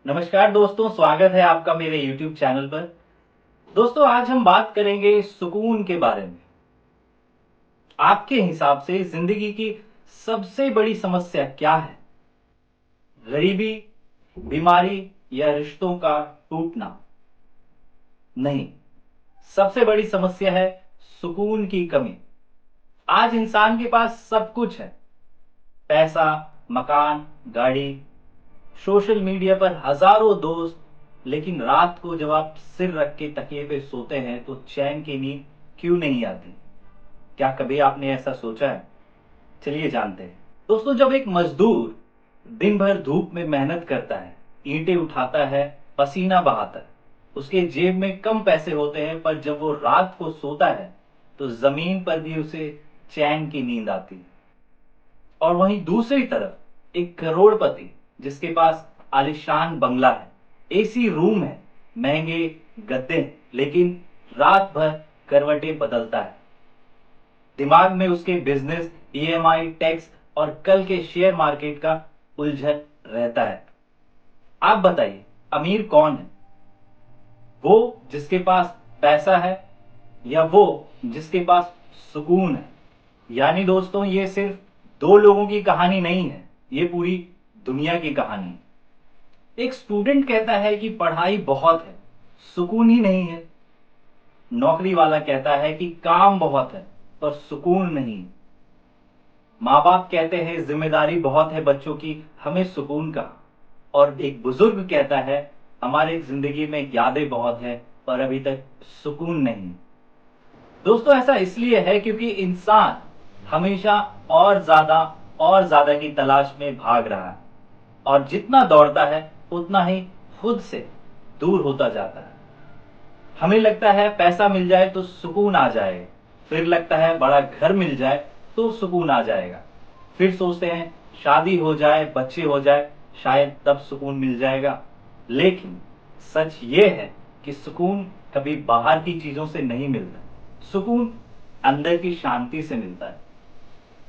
नमस्कार दोस्तों, स्वागत है आपका मेरे YouTube चैनल पर। दोस्तों, आज हम बात करेंगे सुकून के बारे में। आपके हिसाब से जिंदगी की सबसे बड़ी समस्या क्या है? गरीबी, बीमारी या रिश्तों का टूटना? नहीं, सबसे बड़ी समस्या है सुकून की कमी। आज इंसान के पास सब कुछ है, पैसा, मकान, गाड़ी, सोशल मीडिया पर हजारों दोस्त, लेकिन रात को जब आप सिर रख के तकिए पे सोते हैं तो चैन की नींद क्यों नहीं आती? क्या कभी आपने ऐसा सोचा है? चलिए जानते हैं। दोस्तों, जब एक मजदूर दिन भर धूप में मेहनत करता है, ईंटें उठाता है, पसीना बहाता है, उसके जेब में कम पैसे होते हैं, पर जब वो रात को सोता है तो जमीन पर भी उसे चैन की नींद आती है। और वहीं दूसरी तरफ एक करोड़पति जिसके पास आलीशान बंगला है, एसी रूम है, महंगे गद्दे हैं, लेकिन रात भर करवटें बदलता है। दिमाग में उसके बिजनेस, ईएमआई, टैक्स और कल के शेयर मार्केट का उलझन रहता है। आप बताइए, अमीर कौन है? वो जिसके पास पैसा है या वो जिसके पास सुकून है? यानी दोस्तों, ये सिर्फ दो लोगों की कहानी नहीं है, ये पूरी दुनिया की कहानी है। एक स्टूडेंट कहता है कि पढ़ाई बहुत है, सुकून ही नहीं है। नौकरी वाला कहता है कि काम बहुत है, पर सुकून नहीं। माँ बाप कहते हैं जिम्मेदारी बहुत है बच्चों की, हमें सुकून कहाँ? और एक बुजुर्ग कहता है हमारी जिंदगी में यादें बहुत है, पर अभी तक सुकून नहीं। दोस्तों, ऐसा इसलिए है क्योंकि इंसान हमेशा और ज्यादा की तलाश में भाग रहा है, और जितना दौड़ता है उतना ही खुद से दूर होता जाता है। हमें लगता है पैसा मिल जाए तो सुकून आ जाएगा, फिर लगता है बड़ा घर मिल जाए तो सुकून आ जाएगा, फिर सोचते हैं शादी हो जाए, बच्चे हो जाए, शायद तब सुकून मिल जाएगा। लेकिन सच ये है कि सुकून कभी बाहर की चीजों से नहीं मिलता, सुकून अंदर की शांति से मिलता है।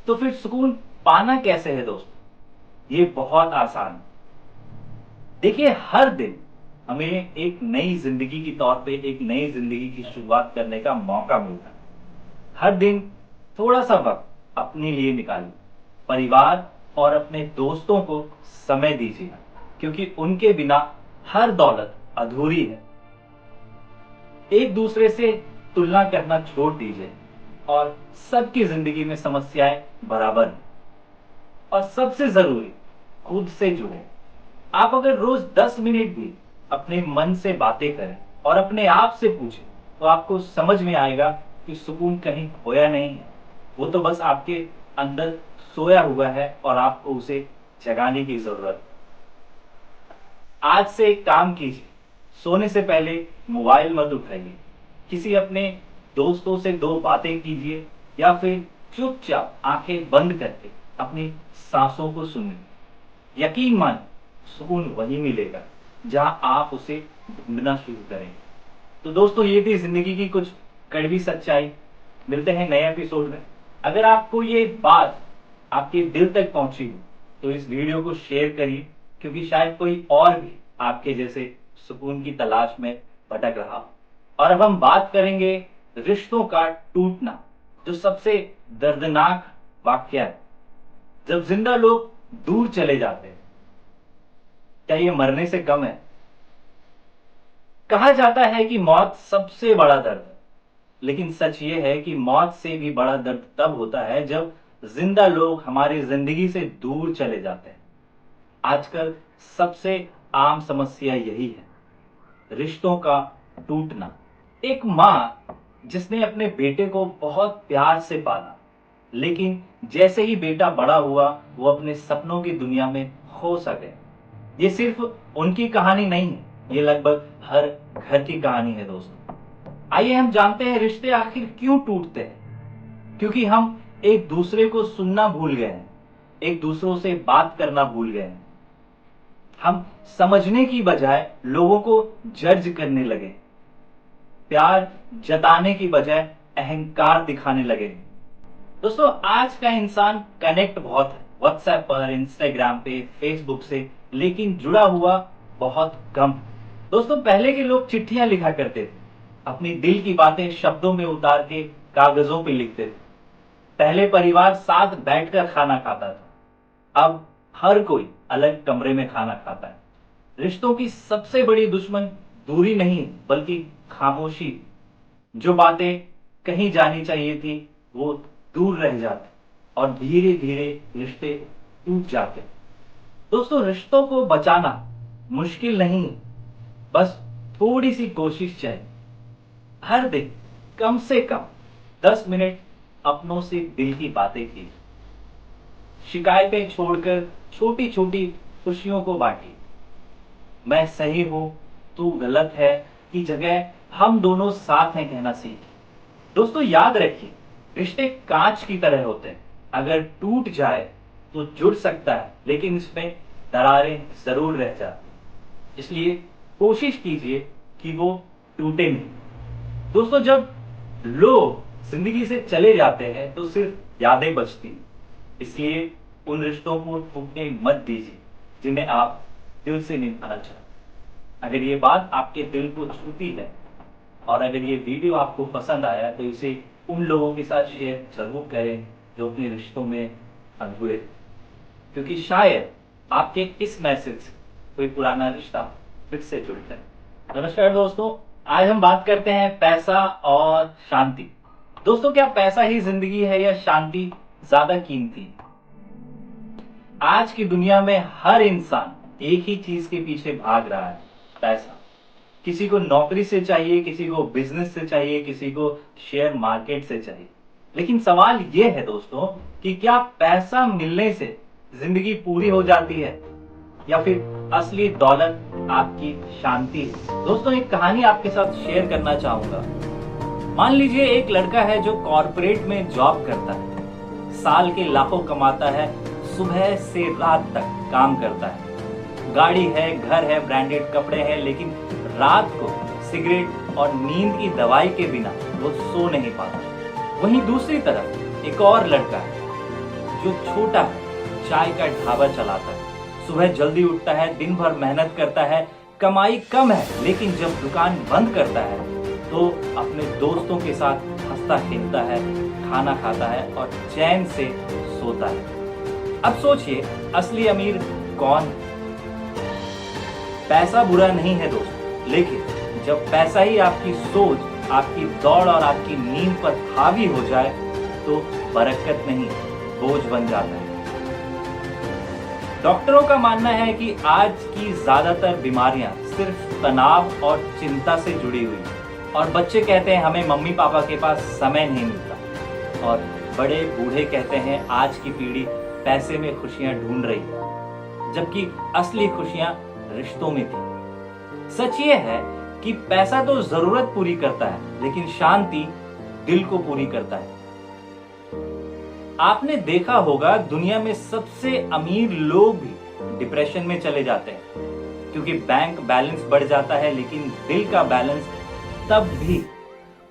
तो फिर सुकून पाना कैसे है दोस्तों? ये बहुत आसान है। देखिए, हर दिन हमें एक नई जिंदगी के तौर पे एक नई जिंदगी की शुरुआत करने का मौका मिलता है। हर दिन थोड़ा सा वक्त अपने लिए निकालिए, परिवार और अपने दोस्तों को समय दीजिए, क्योंकि उनके बिना हर दौलत अधूरी है। एक दूसरे से तुलना करना छोड़ दीजिए, और सबकी जिंदगी में समस्याएं बराबर हैं। और सबसे जरूरी, खुद से जुड़े। आप अगर रोज 10 मिनट भी अपने मन से बातें करें और अपने आप से पूछें, तो आपको समझ में आएगा कि सुकून कहीं खोया नहीं है, वो तो बस आपके अंदर सोया हुआ है और आपको उसे जगाने की जरूरत है। आज से एक काम कीजिए, सोने से पहले मोबाइल मत उठाइए, किसी अपने दोस्तों से दो बातें कीजिए, या फिर चुपचाप आंखें बंद करके अपनी सांसों को सुनिए। यकीन मान, सुकून वही मिलेगा जहां आप उसे ढूंढना शुरू करें। तो दोस्तों, ये थी जिंदगी की कुछ कड़वी सच्चाई। मिलते हैं नए एपिसोड में। अगर आपको ये बात आपके दिल तक पहुंची हो तो इस वीडियो को शेयर करिए, क्योंकि शायद कोई और भी आपके जैसे सुकून की तलाश में भटक रहा हो। और अब हम बात करेंगे रिश्तों का टूटना, जो सबसे दर्दनाक वाक्य है। जब जिंदा लोग दूर चले जाते हैं, क्या ये मरने से कम है? कहा जाता है कि मौत सबसे बड़ा दर्द है, लेकिन सच ये है कि मौत से भी बड़ा दर्द तब होता है जब जिंदा लोग हमारी जिंदगी से दूर चले जाते हैं। आजकल सबसे आम समस्या यही है, रिश्तों का टूटना। एक माँ जिसने अपने बेटे को बहुत प्यार से पाला, लेकिन जैसे ही बेटा बड़ा हुआ वो अपने सपनों की दुनिया में खो सा गया। ये सिर्फ उनकी कहानी नहीं है, ये लगभग हर घर की कहानी है दोस्तों। आइए हम जानते हैं रिश्ते आखिर क्यों टूटते हैं। क्योंकि हम एक दूसरे को सुनना भूल गए हैं, एक दूसरों से बात करना भूल गए हैं। हम समझने की बजाय लोगों को जज करने लगे, प्यार जताने की बजाय अहंकार दिखाने लगे। दोस्तों, आज का इंसान कनेक्ट बहुत है, व्हाट्सएप पर, इंस्टाग्राम पे, फेसबुक से, लेकिन जुड़ा हुआ बहुत कम। दोस्तों पहले के लोग चिट्ठियां लिखा करते थे, अपनी दिल की बातें शब्दों में उतार के कागजों पे लिखते थे। पहले परिवार साथ बैठकर खाना खाता था, अब हर कोई अलग कमरे में खाना खाता है। रिश्तों की सबसे बड़ी दुश्मन दूरी नहीं बल्कि खामोशी। जो बातें कहीं जानी चाहिए थी वो दूर रह जाती और धीरे धीरे रिश्ते टूट जाते। दोस्तों रिश्तों को बचाना मुश्किल नहीं, बस थोड़ी सी कोशिश चाहिए। हर दिन कम से कम 10 मिनट अपनों से दिल की बातें की, शिकायतें छोड़कर छोटी छोटी खुशियों को बांटी। मैं सही हूं तू गलत है की जगह हम दोनों साथ हैं कहना सीखे। दोस्तों याद रखिए, रिश्ते कांच की तरह होते हैं, अगर टूट जाए तो जुड़ सकता है लेकिन इसमें दरारें जरूर रह जाती। इसलिए कोशिश कीजिए कि वो टूटे नहीं। दोस्तों जब लोग जिंदगी से चले जाते हैं तो सिर्फ यादें बचती हैं। इसलिए उन रिश्तों को टूटने मत दीजिए जिन्हें आप दिल से निभाना चाहते। अगर ये बात आपके दिल को छूती है और अगर ये वीडियो आपको पसंद आया तो इसे उन लोगों के साथ शेयर जरूर करें जो अपने रिश्तों में अधूरे थे, क्योंकि शायद आपके इस मैसेज से कोई पुराना रिश्ता फिर से जुड़ जाए। नमस्कार दोस्तों, आज हम बात करते हैं पैसा और शांति। दोस्तों क्या पैसा ही जिंदगी है या शांति ज्यादा कीमती है? आज की दुनिया में हर इंसान एक ही चीज के पीछे भाग रहा है, पैसा। किसी को नौकरी से चाहिए, किसी को बिजनेस से चाहिए, किसी को शेयर मार्केट से चाहिए। लेकिन सवाल यह है दोस्तों कि क्या पैसा मिलने से जिंदगी पूरी हो जाती है या फिर असली दौलत आपकी शांति है? दोस्तों एक कहानी आपके साथ शेयर करना चाहूंगा। मान लीजिए एक लड़का है जो कॉर्पोरेट में जॉब करता है, साल के लाखों कमाता है, सुबह से रात तक काम करता है, गाड़ी है, घर है, ब्रांडेड कपड़े हैं, लेकिन रात को सिगरेट और नींद की दवाई के बिना वो सो नहीं पाता। वहीं दूसरी तरफ एक और लड़का है जो छोटा है, चाय का ढाबा चलाता है, सुबह जल्दी उठता है, दिन भर मेहनत करता है, कमाई कम है, लेकिन जब दुकान बंद करता है तो अपने दोस्तों के साथ हंसता खेलता है, खाना खाता है और चैन से सोता है। अब सोचिए असली अमीर कौन है? पैसा बुरा नहीं है दोस्तों, लेकिन जब पैसा ही आपकी सोच, आपकी दौड़ और आपकी नींद पर हावी हो जाए तो बरकत नहीं, बोझ बन जाता है। डॉक्टरों का मानना है कि आज की ज्यादातर बीमारियां सिर्फ तनाव और चिंता से जुड़ी हुई हैं। और बच्चे कहते हैं हमें मम्मी पापा के पास समय नहीं मिलता, और बड़े बूढ़े कहते हैं आज की पीढ़ी पैसे में खुशियां ढूंढ रही है, जबकि असली खुशियां रिश्तों में थी। सच ये है कि पैसा तो जरूरत पूरी करता है, लेकिन शांति दिल को पूरी करता है। आपने देखा होगा दुनिया में सबसे अमीर लोग भी डिप्रेशन में चले जाते हैं, क्योंकि बैंक बैलेंस बढ़ जाता है लेकिन दिल का बैलेंस तब भी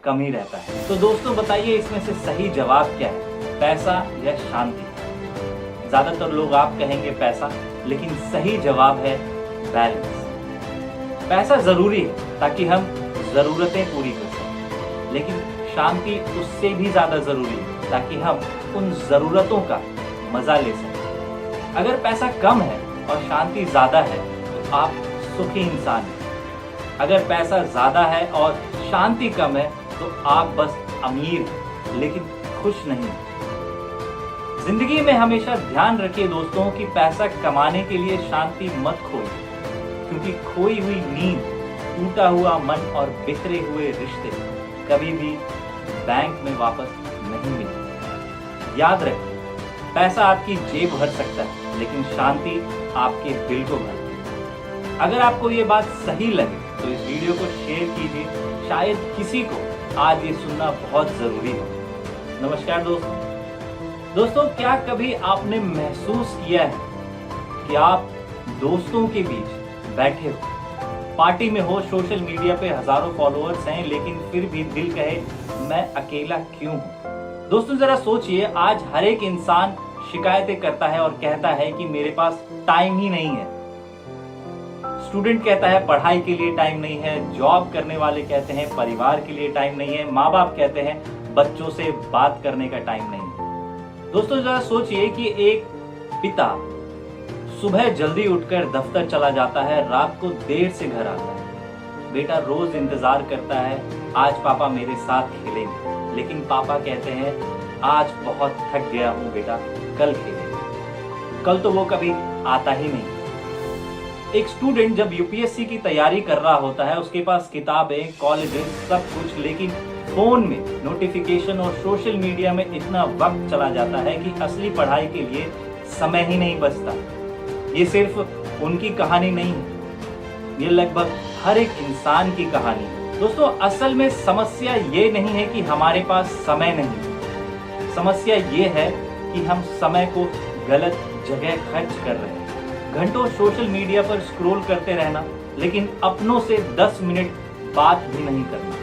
कम ही रहता है। तो दोस्तों बताइए इसमें से सही जवाब क्या है, पैसा या शांति? ज्यादातर लोग आप कहेंगे पैसा, लेकिन सही जवाब है बैलेंस। पैसा जरूरी है ताकि हम जरूरतें पूरी कर सकें, लेकिन शांति उससे भी ज्यादा जरूरी है ताकि हम उन जरूरतों का मजा ले सकें। अगर पैसा कम है और शांति ज्यादा है तो आप सुखी इंसान हैं। अगर पैसा ज्यादा है और शांति कम है तो आप बस अमीर हैं लेकिन खुश नहीं। जिंदगी में हमेशा ध्यान रखिए दोस्तों कि पैसा कमाने के लिए शांति मत खोइए, क्योंकि खोई हुई नींद, टूटा हुआ मन और बिखरे हुए रिश्ते कभी भी बैंक में वापस नहीं मिलते। याद रखिए, पैसा आपकी जेब भर सकता है लेकिन शांति आपके दिल को भरती है। अगर आपको ये बात सही लगे तो इस वीडियो को शेयर कीजिए, शायद किसी को आज ये सुनना बहुत जरूरी हो। नमस्कार दोस्तों, क्या कभी आपने महसूस किया है कि आप दोस्तों के बीच बैठे हो, पार्टी में हो, सोशल मीडिया पे हजारों फॉलोअर्स हैं, लेकिन फिर भी दिल कहे मैं अकेला क्यों हूं? दोस्तों जरा सोचिए, आज हर एक इंसान शिकायतें करता है और कहता है कि मेरे पास टाइम ही नहीं है। स्टूडेंट कहता है पढ़ाई के लिए टाइम नहीं है, जॉब करने वाले कहते हैं परिवार के लिए टाइम नहीं है, माँ बाप कहते हैं बच्चों से बात करने का टाइम नहीं है। दोस्तों जरा सोचिए कि एक पिता सुबह जल्दी उठकर दफ्तर चला जाता है, रात को देर से घर आता है। बेटा रोज इंतजार करता है आज पापा मेरे साथ खेलेंगे, लेकिन पापा कहते हैं आज बहुत थक गया हूँ बेटा, कल खेलेंगे। कल तो वो कभी आता ही नहीं। एक स्टूडेंट जब यूपीएससी की तैयारी कर रहा होता है, उसके पास किताबें, कॉलेजेस, सब कुछ, लेकिन फोन में नोटिफिकेशन और सोशल मीडिया में इतना वक्त चला जाता है कि असली पढ़ाई के लिए समय ही नहीं बचता। ये सिर्फ उनकी कहानी नहीं है, ये लगभग हर एक इंसान की कहानी है। दोस्तों असल में समस्या ये नहीं है कि हमारे पास समय नहीं, समस्या ये है कि हम समय को गलत जगह खर्च कर रहे हैं। घंटों सोशल मीडिया पर स्क्रॉल करते रहना, लेकिन अपनों से 10 मिनट बात भी नहीं करना।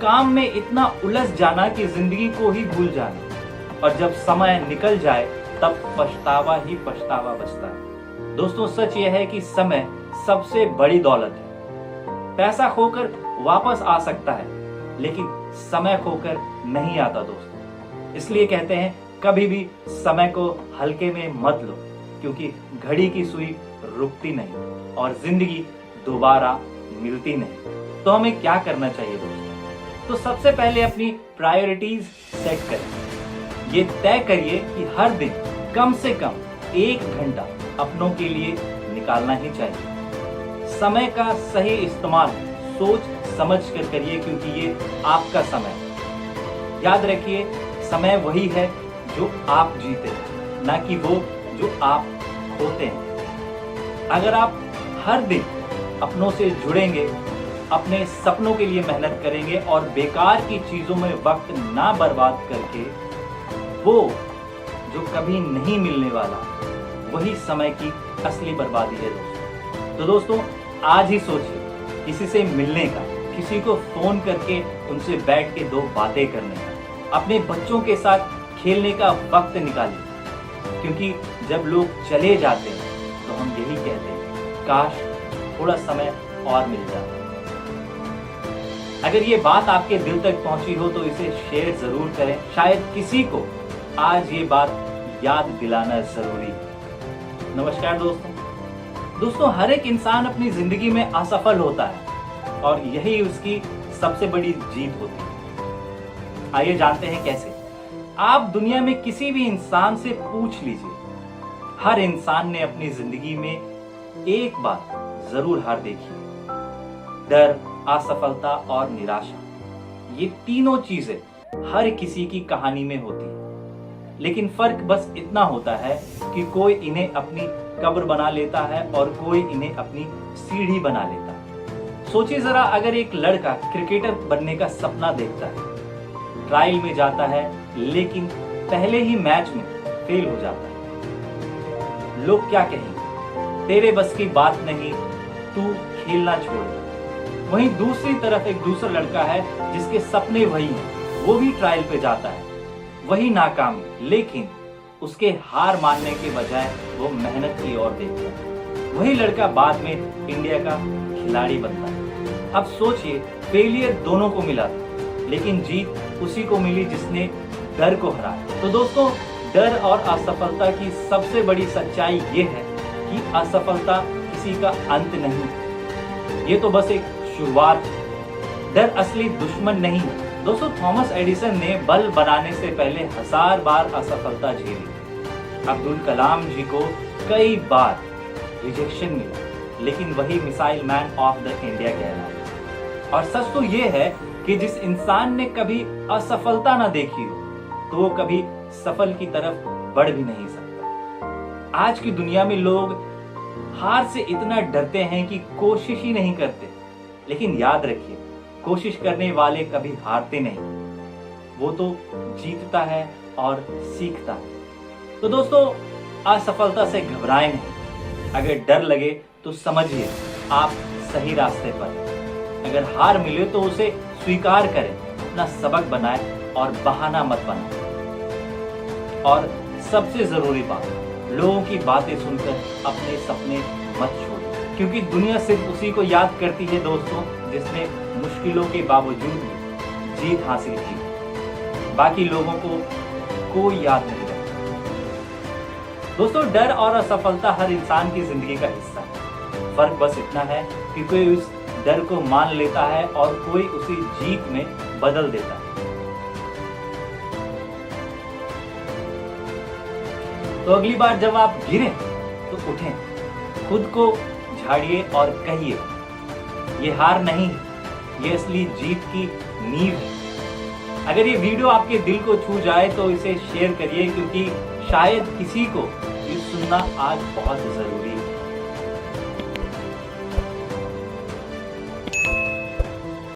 काम में इतना उलझ जाना कि जिंदगी को ही भूल जाना, और जब समय निकल जाए तब पछतावा ही पछतावा बचता है। दोस्तों सच यह है कि समय सबसे बड़ी दौलत है। पैसा खोकर वापस आ सकता है, लेकिन समय खोकर नहीं आता दोस्तों। इसलिए कहते हैं कभी भी समय को हल्के में मत लो, क्योंकि घड़ी की सुई रुकती नहीं और जिंदगी दोबारा मिलती नहीं। तो हमें क्या करना चाहिए दोस्तों? तो सबसे पहले अपनी प्रायोरिटीज सेट करें। ये तय करिए कि हर दिन कम से कम 1 घंटा अपनों के लिए निकालना ही चाहिए। समय का सही इस्तेमाल सोच समझ कर करिए, क्योंकि ये आपका समय है। याद रखिए समय वही है जो आप जीते, ना कि वो जो आप होते हैं। अगर आप हर दिन अपनों से जुड़ेंगे, अपने सपनों के लिए मेहनत करेंगे और बेकार की चीजों में वक्त ना बर्बाद करके, वो जो कभी नहीं मिलने वाला, वही समय की असली बर्बादी है दोस्तों। तो दोस्तों आज ही सोचिए किसी से मिलने का, किसी को फोन करके उनसे बैठ के 2 बातें करने का, अपने बच्चों के साथ खेलने का वक्त निकालिए, क्योंकि जब लोग चले जाते हैं तो हम यही कहते हैं काश थोड़ा समय और मिल जाए। अगर ये बात आपके दिल तक पहुंची हो तो इसे शेयर जरूर करें, शायद किसी को आज ये बात याद दिलाना जरूरी है। नमस्कार दोस्तों हर एक इंसान अपनी जिंदगी में असफल होता है और यही उसकी सबसे बड़ी जीत होती है। आइए जानते हैं कैसे। आप दुनिया में किसी भी इंसान से पूछ लीजिए, हर इंसान ने अपनी जिंदगी में एक बार जरूर हार देखी है। डर, असफलता और निराशा, ये तीनों चीजें हर किसी की कहानी में होती है, लेकिन फर्क बस इतना होता है कि कोई इन्हें अपनी कब्र बना लेता है और कोई इन्हें अपनी सीढ़ी बना लेता है। सोचिए जरा, अगर एक लड़का क्रिकेटर बनने का सपना देखता है, ट्रायल में जाता है, लेकिन पहले ही मैच में फेल हो जाता है, लोग क्या कहेंगे? तेरे बस की बात नहीं, तू खेलना छोड़ दे। वहीं दूसरी तरफ एक दूसरा लड़का है जिसके सपने वही हैं, वो भी ट्रायल पे जाता है, वही नाकाम, लेकिन उसके हार मानने के बजाय वो मेहनत की ओर देखता है। वही लड़का बाद में इंडिया का खिलाड़ी बनता है। अब सोचिए, फेलियर दोनों को मिला था, लेकिन जीत उसी को मिली जिसने डर को हराया। तो दोस्तों डर और असफलता की सबसे बड़ी सच्चाई ये है कि असफलता किसी का अंत नहीं, ये तो बस एक शुरुआत है। डर असली दुश्मन नहीं है। दोस्तों थॉमस एडिसन ने बल्ब बनाने से पहले 1000 बार असफलता झेली। अब्दुल कलाम जी को कई बार रिजेक्शन मिला, लेकिन वही missile man of the India कहलाए। और सच तो ये है कि जिस इंसान ने कभी असफलता ना देखी हो, तो वो कभी सफल की तरफ बढ़ भी नहीं सकता। आज की दुनिया में लोग हार से इतना डरते हैं कि कोशिश ही नहीं करते, लेकिन याद रखिए, कोशिश करने वाले कभी हारते नहीं, वो तो जीतता है और सीखता है। तो दोस्तों असफलता से घबराएं नहीं। अगर डर लगे तो समझिए आप सही रास्ते पर हैं। अगर हार मिले तो उसे स्वीकार करें, अपना सबक बनाएं और बहाना मत बनाएं। और सबसे जरूरी बात, लोगों की बातें सुनकर अपने सपने मत छोड़िए। क्योंकि दुनिया सिर्फ उसी को याद करती है दोस्तों जिसने मुश्किलों के बावजूद भी जीत हासिल की। बाकी लोगों को कोई याद नहीं रखता। दोस्तों, डर और असफलता हर इंसान की जिंदगी का हिस्सा है। फर्क बस इतना है कि कोई उस डर को मान लेता है और कोई उसे जीत में बदल देता है। तो अगली बार जब आप गिरें तो उठें, खुद को झाड़िए और कहिए, ये हार नहीं है, ये असली जीत की नींव है। अगर ये वीडियो आपके दिल को छू जाए तो इसे शेयर करिए, क्योंकि शायद किसी को ये सुनना आज बहुत जरूरी है।